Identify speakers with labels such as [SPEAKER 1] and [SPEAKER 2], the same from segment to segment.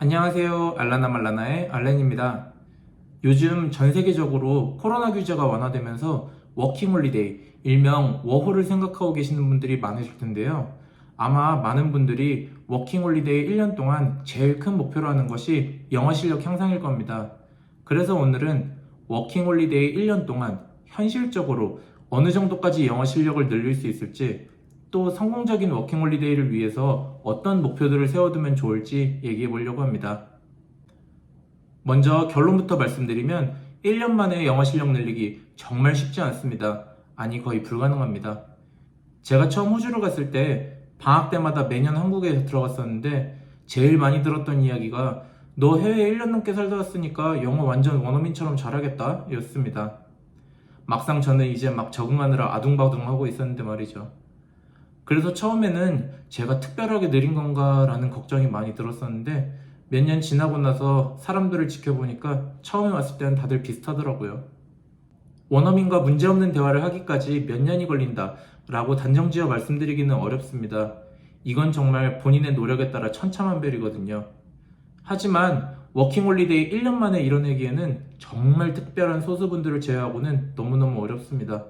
[SPEAKER 1] 안녕하세요. 알라나 말라나의 알렌입니다. 요즘 전 세계적으로 코로나 규제가 완화되면서 워킹홀리데이, 일명 워홀을 생각하고 계시는 분들이 많으실 텐데요. 아마 많은 분들이 워킹홀리데이 1년 동안 제일 큰 목표로 하는 것이 영어 실력 향상일 겁니다. 그래서 오늘은 워킹홀리데이 1년 동안 현실적으로 어느 정도까지 영어 실력을 늘릴 수 있을지, 또 성공적인 워킹홀리데이를 위해서 어떤 목표들을 세워두면 좋을지 얘기해 보려고 합니다. 먼저 결론부터 말씀드리면 1년 만에 영어 실력 늘리기 정말 쉽지 않습니다. 아니, 거의 불가능합니다. 제가 처음 호주로 갔을 때 방학 때마다 매년 한국에 들어갔었는데 제일 많이 들었던 이야기가 너 해외에 1년 넘게 살다 왔으니까 영어 완전 원어민처럼 잘하겠다 였습니다. 막상 저는 이제 막 적응하느라 아둥바둥 하고 있었는데 말이죠. 그래서 처음에는 제가 특별하게 느린 건가 라는 걱정이 많이 들었었는데 몇 년 지나고 나서 사람들을 지켜보니까 처음에 왔을 때는 다들 비슷하더라고요. 원어민과 문제없는 대화를 하기까지 몇 년이 걸린다 라고 단정지어 말씀드리기는 어렵습니다. 이건 정말 본인의 노력에 따라 천차만별이거든요. 하지만 워킹홀리데이 1년 만에 이뤄내기에는 정말 특별한 소수분들을 제외하고는 너무너무 어렵습니다.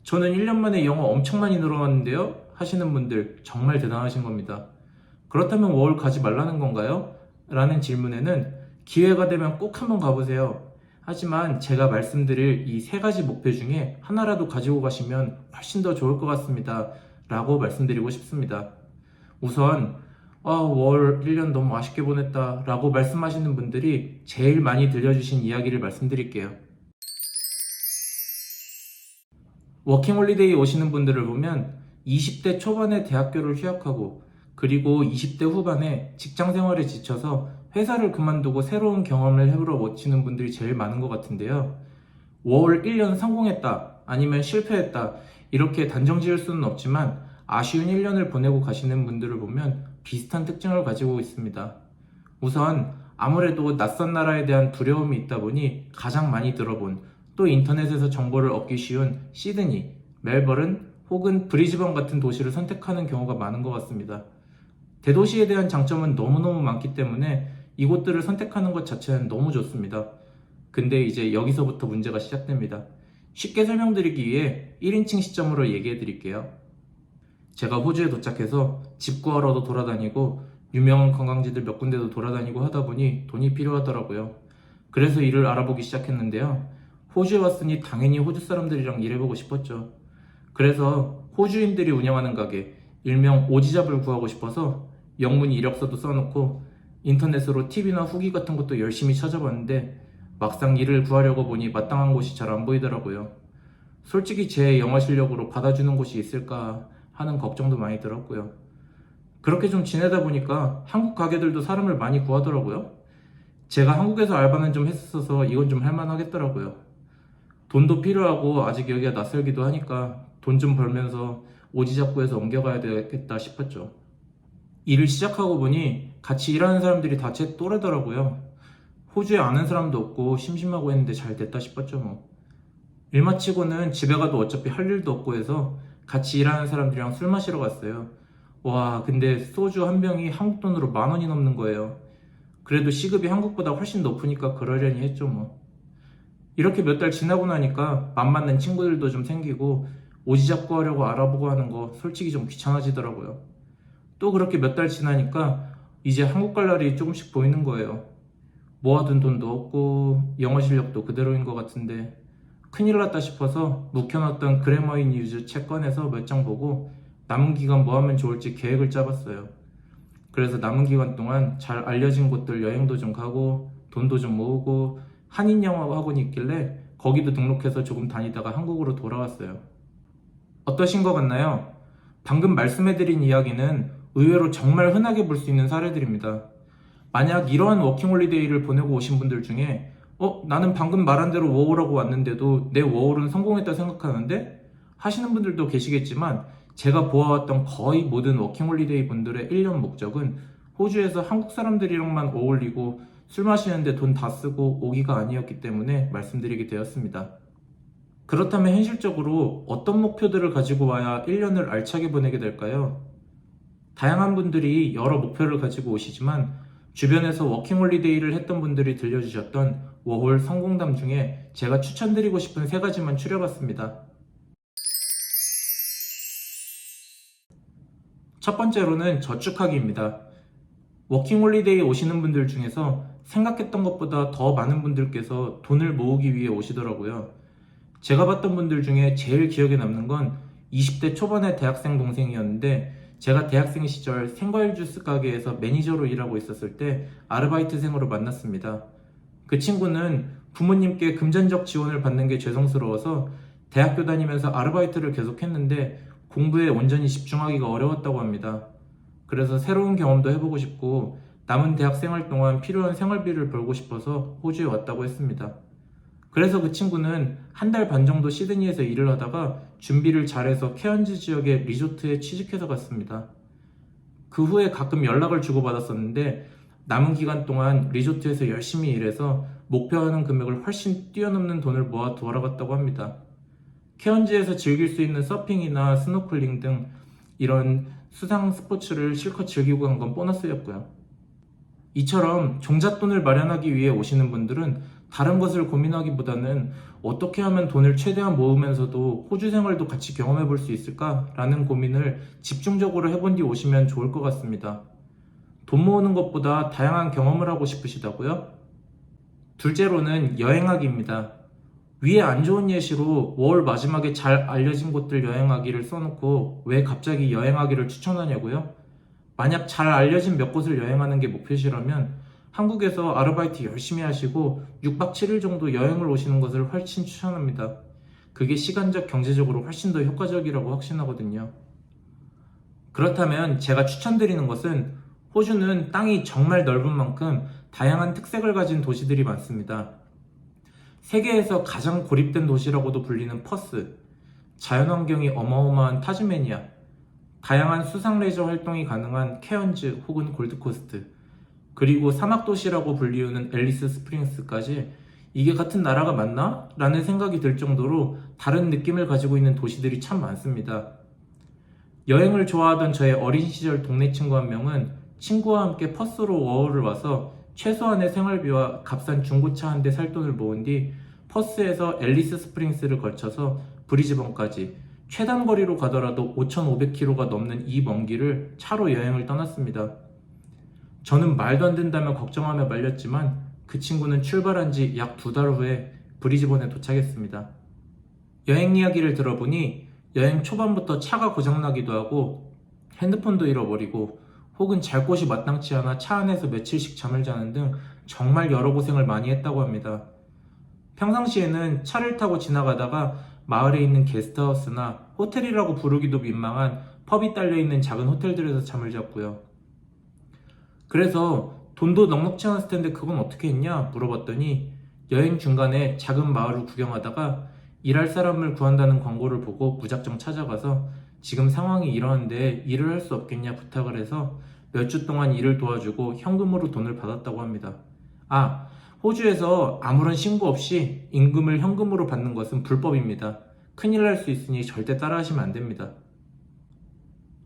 [SPEAKER 1] 저는 1년 만에 영어 엄청 많이 늘어났는데요? 하시는 분들 정말 대단하신 겁니다. 그렇다면 워홀 가지 말라는 건가요? 라는 질문에는 기회가 되면 꼭 한번 가보세요. 하지만 제가 말씀드릴 이 세 가지 목표 중에 하나라도 가지고 가시면 훨씬 더 좋을 것 같습니다. 라고 말씀드리고 싶습니다. 우선 월 1년 너무 아쉽게 보냈다 라고 말씀하시는 분들이 제일 많이 들려주신 이야기를 말씀드릴게요. 워킹홀리데이 오시는 분들을 보면 20대 초반에 대학교를 휴학하고 그리고 20대 후반에 직장 생활에 지쳐서 회사를 그만두고 새로운 경험을 해보러 오시는 분들이 제일 많은 것 같은데요. 월 1년 성공했다 아니면 실패했다 이렇게 단정 지을 수는 없지만 아쉬운 1년을 보내고 가시는 분들을 보면 비슷한 특징을 가지고 있습니다. 우선 아무래도 낯선 나라에 대한 두려움이 있다 보니 가장 많이 들어본 또 인터넷에서 정보를 얻기 쉬운 시드니, 멜버른 혹은 브리즈번 같은 도시를 선택하는 경우가 많은 것 같습니다. 대도시에 대한 장점은 너무너무 많기 때문에 이곳들을 선택하는 것 자체는 너무 좋습니다. 근데 이제 여기서부터 문제가 시작됩니다. 쉽게 설명드리기 위해 1인칭 시점으로 얘기해 드릴게요. 제가 호주에 도착해서 집 구하러도 돌아다니고 유명한 관광지들 몇 군데도 돌아다니고 하다 보니 돈이 필요하더라고요. 그래서 일을 알아보기 시작했는데요. 호주에 왔으니 당연히 호주 사람들이랑 일해보고 싶었죠. 그래서 호주인들이 운영하는 가게, 일명 오지잡을 구하고 싶어서 영문이 이력서도 써놓고 인터넷으로 팁이나 후기 같은 것도 열심히 찾아봤는데 막상 일을 구하려고 보니 마땅한 곳이 잘 안 보이더라고요. 솔직히 제 영어 실력으로 받아주는 곳이 있을까 하는 걱정도 많이 들었고요. 그렇게 좀 지내다 보니까 한국 가게들도 사람을 많이 구하더라고요. 제가 한국에서 알바는 좀 했었어서 이건 좀 할만하겠더라고요. 돈도 필요하고 아직 여기가 낯설기도 하니까 돈 좀 벌면서 오지잡구에서 옮겨가야 되겠다 싶었죠. 일을 시작하고 보니 같이 일하는 사람들이 다 제 또래더라고요. 호주에 아는 사람도 없고 심심하고 했는데 잘 됐다 싶었죠 뭐. 일 마치고는 집에 가도 어차피 할 일도 없고 해서 같이 일하는 사람들이랑 술 마시러 갔어요. 와, 근데 소주 한 병이 한국 돈으로 10,000원이 넘는 거예요. 그래도 시급이 한국보다 훨씬 높으니까 그러려니 했죠 뭐. 이렇게 몇 달 지나고 나니까 맘 맞는 친구들도 좀 생기고 오지잡고 하려고 알아보고 하는 거 솔직히 좀 귀찮아지더라고요. 또 그렇게 몇 달 지나니까 이제 한국 갈 날이 조금씩 보이는 거예요. 모아둔 돈도 없고 영어 실력도 그대로인 것 같은데 큰일 났다 싶어서 묵혀놨던 그래머인 뉴즈 책 꺼내서 몇 장 보고 남은 기간 뭐 하면 좋을지 계획을 짜봤어요. 그래서 남은 기간 동안 잘 알려진 곳들 여행도 좀 가고 돈도 좀 모으고 한인 영어 학원이 있길래 거기도 등록해서 조금 다니다가 한국으로 돌아왔어요. 어떠신 것 같나요? 방금 말씀해드린 이야기는 의외로 정말 흔하게 볼 수 있는 사례들입니다. 만약 이러한 워킹홀리데이를 보내고 오신 분들 중에 나는 방금 말한 대로 워홀하고 왔는데도 내 워홀은 성공했다 생각하는데? 하시는 분들도 계시겠지만 제가 보아왔던 거의 모든 워킹홀리데이 분들의 1년 목적은 호주에서 한국 사람들이랑만 어울리고 술 마시는데 돈 다 쓰고 오기가 아니었기 때문에 말씀드리게 되었습니다. 그렇다면 현실적으로 어떤 목표들을 가지고 와야 1년을 알차게 보내게 될까요? 다양한 분들이 여러 목표를 가지고 오시지만 주변에서 워킹홀리데이를 했던 분들이 들려주셨던 워홀 성공담 중에 제가 추천드리고 싶은 3가지만 추려봤습니다. 첫 번째로는 저축하기입니다. 워킹홀리데이 오시는 분들 중에서 생각했던 것보다 더 많은 분들께서 돈을 모으기 위해 오시더라고요. 제가 봤던 분들 중에 제일 기억에 남는 건 20대 초반의 대학생 동생이었는데, 제가 대학생 시절 생과일 주스 가게에서 매니저로 일하고 있었을 때 아르바이트생으로 만났습니다. 그 친구는 부모님께 금전적 지원을 받는 게 죄송스러워서 대학교 다니면서 아르바이트를 계속했는데 공부에 온전히 집중하기가 어려웠다고 합니다. 그래서 새로운 경험도 해보고 싶고 남은 대학 생활 동안 필요한 생활비를 벌고 싶어서 호주에 왔다고 했습니다. 그래서 그 친구는 1달 반 정도 시드니에서 일을 하다가 준비를 잘해서 케언즈 지역의 리조트에 취직해서 갔습니다. 그 후에 가끔 연락을 주고받았었는데 남은 기간 동안 리조트에서 열심히 일해서 목표하는 금액을 훨씬 뛰어넘는 돈을 모아 돌아갔다고 합니다. 케언즈에서 즐길 수 있는 서핑이나 스노클링 등 이런 수상 스포츠를 실컷 즐기고 간 건 보너스였고요. 이처럼 종잣돈을 마련하기 위해 오시는 분들은 다른 것을 고민하기보다는 어떻게 하면 돈을 최대한 모으면서도 호주 생활도 같이 경험해 볼 수 있을까라는 고민을 집중적으로 해본 뒤 오시면 좋을 것 같습니다. 돈 모으는 것보다 다양한 경험을 하고 싶으시다고요? 둘째로는 여행하기입니다. 위에 안 좋은 예시로 월 마지막에 잘 알려진 곳들 여행하기를 써놓고 왜 갑자기 여행하기를 추천하냐고요? 만약 잘 알려진 몇 곳을 여행하는 게 목표시라면 한국에서 아르바이트 열심히 하시고 6박 7일 정도 여행을 오시는 것을 훨씬 추천합니다. 그게 시간적, 경제적으로 훨씬 더 효과적이라고 확신하거든요. 그렇다면 제가 추천드리는 것은, 호주는 땅이 정말 넓은 만큼 다양한 특색을 가진 도시들이 많습니다. 세계에서 가장 고립된 도시라고도 불리는 퍼스, 자연환경이 어마어마한 타즈메니아, 다양한 수상 레저 활동이 가능한 케언즈 혹은 골드코스트, 그리고 사막도시라고 불리우는 앨리스 스프링스까지, 이게 같은 나라가 맞나? 라는 생각이 들 정도로 다른 느낌을 가지고 있는 도시들이 참 많습니다. 여행을 좋아하던 저의 어린 시절 동네 친구 한 명은 친구와 함께 퍼스로 워홀을 와서 최소한의 생활비와 값싼 중고차 한 대 살 돈을 모은 뒤 퍼스에서 앨리스 스프링스를 거쳐서 브리즈번까지 최단 거리로 가더라도 5,500km가 넘는 이 먼 길을 차로 여행을 떠났습니다. 저는 말도 안 된다며 걱정하며 말렸지만 그 친구는 출발한 지 약 2달 후에 브리즈번에 도착했습니다. 여행 이야기를 들어보니 여행 초반부터 차가 고장나기도 하고 핸드폰도 잃어버리고 혹은 잘 곳이 마땅치 않아 차 안에서 며칠씩 잠을 자는 등 정말 여러 고생을 많이 했다고 합니다. 평상시에는 차를 타고 지나가다가 마을에 있는 게스트하우스나 호텔이라고 부르기도 민망한 펍이 딸려있는 작은 호텔들에서 잠을 잤고요. 그래서 돈도 넉넉치 않았을 텐데 그건 어떻게 했냐 물어봤더니 여행 중간에 작은 마을을 구경하다가 일할 사람을 구한다는 광고를 보고 무작정 찾아가서 지금 상황이 이러한데 일을 할 수 없겠냐 부탁을 해서 몇 주 동안 일을 도와주고 현금으로 돈을 받았다고 합니다. 호주에서 아무런 신고 없이 임금을 현금으로 받는 것은 불법입니다. 큰일 날 수 있으니 절대 따라하시면 안 됩니다.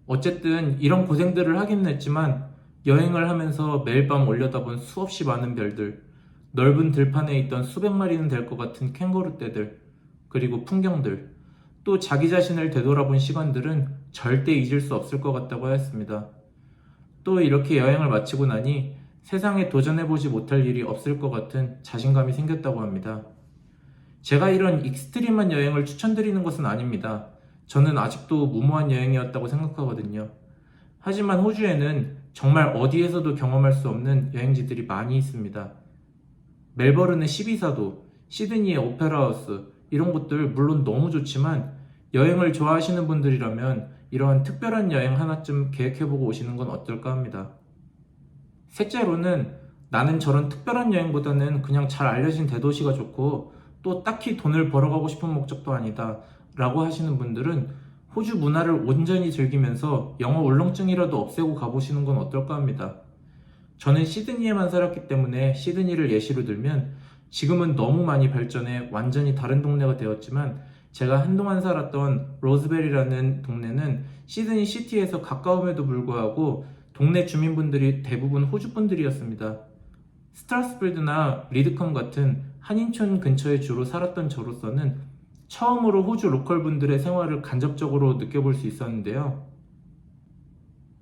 [SPEAKER 1] 어쨌든 이런 고생들을 하기는 했지만 여행을 하면서 매일 밤 올려다본 수없이 많은 별들, 넓은 들판에 있던 수백 마리는 될 것 같은 캥거루 떼들, 그리고 풍경들, 또 자기 자신을 되돌아본 시간들은 절대 잊을 수 없을 것 같다고 하였습니다. 또 이렇게 여행을 마치고 나니 세상에 도전해보지 못할 일이 없을 것 같은 자신감이 생겼다고 합니다. 제가 이런 익스트림한 여행을 추천드리는 것은 아닙니다. 저는 아직도 무모한 여행이었다고 생각하거든요. 하지만 호주에는 정말 어디에서도 경험할 수 없는 여행지들이 많이 있습니다. 멜버른의 12사도, 시드니의 오페라 하우스, 이런 곳들 물론 너무 좋지만 여행을 좋아하시는 분들이라면 이러한 특별한 여행 하나쯤 계획해보고 오시는 건 어떨까 합니다. 셋째로는, 나는 저런 특별한 여행보다는 그냥 잘 알려진 대도시가 좋고 또 딱히 돈을 벌어가고 싶은 목적도 아니다 라고 하시는 분들은 호주 문화를 온전히 즐기면서 영어 울렁증이라도 없애고 가보시는 건 어떨까 합니다. 저는 시드니에만 살았기 때문에 시드니를 예시로 들면 지금은 너무 많이 발전해 완전히 다른 동네가 되었지만, 제가 한동안 살았던 로즈베리라는 동네는 시드니 시티에서 가까움에도 불구하고 동네 주민분들이 대부분 호주 분들이었습니다. 스트라스burg나 리드컴 같은 한인촌 근처에 주로 살았던 저로서는 처음으로 호주 로컬 분들의 생활을 간접적으로 느껴볼 수 있었는데요.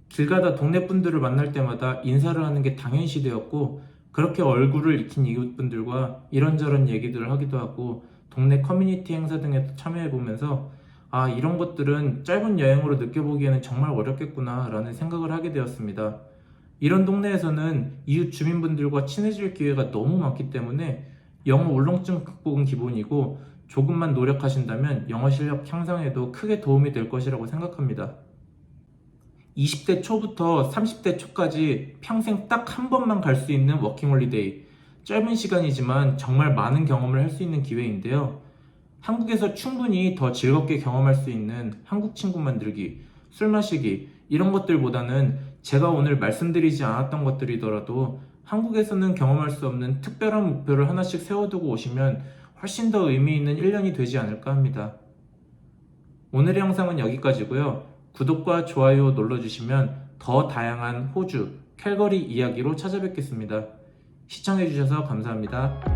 [SPEAKER 1] 길 가다 동네 분들을 만날 때마다 인사를 하는 게 당연시 되었고, 그렇게 얼굴을 익힌 이웃분들과 이런저런 얘기들을 하기도 하고 동네 커뮤니티 행사 등에 참여해보면서 이런 것들은 짧은 여행으로 느껴보기에는 정말 어렵겠구나 라는 생각을 하게 되었습니다. 이런 동네에서는 이웃 주민분들과 친해질 기회가 너무 많기 때문에 영어 울렁증 극복은 기본이고, 조금만 노력하신다면 영어 실력 향상에도 크게 도움이 될 것이라고 생각합니다. 20대 초부터 30대 초까지 평생 딱 한 번만 갈 수 있는 워킹홀리데이. 짧은 시간이지만 정말 많은 경험을 할 수 있는 기회인데요. 한국에서 충분히 더 즐겁게 경험할 수 있는 한국 친구 만들기, 술 마시기, 이런 것들보다는 제가 오늘 말씀드리지 않았던 것들이더라도 한국에서는 경험할 수 없는 특별한 목표를 하나씩 세워두고 오시면 훨씬 더 의미 있는 1년이 되지 않을까 합니다. 오늘의 영상은 여기까지고요. 구독과 좋아요 눌러주시면 더 다양한 호주, 캘거리 이야기로 찾아뵙겠습니다. 시청해주셔서 감사합니다.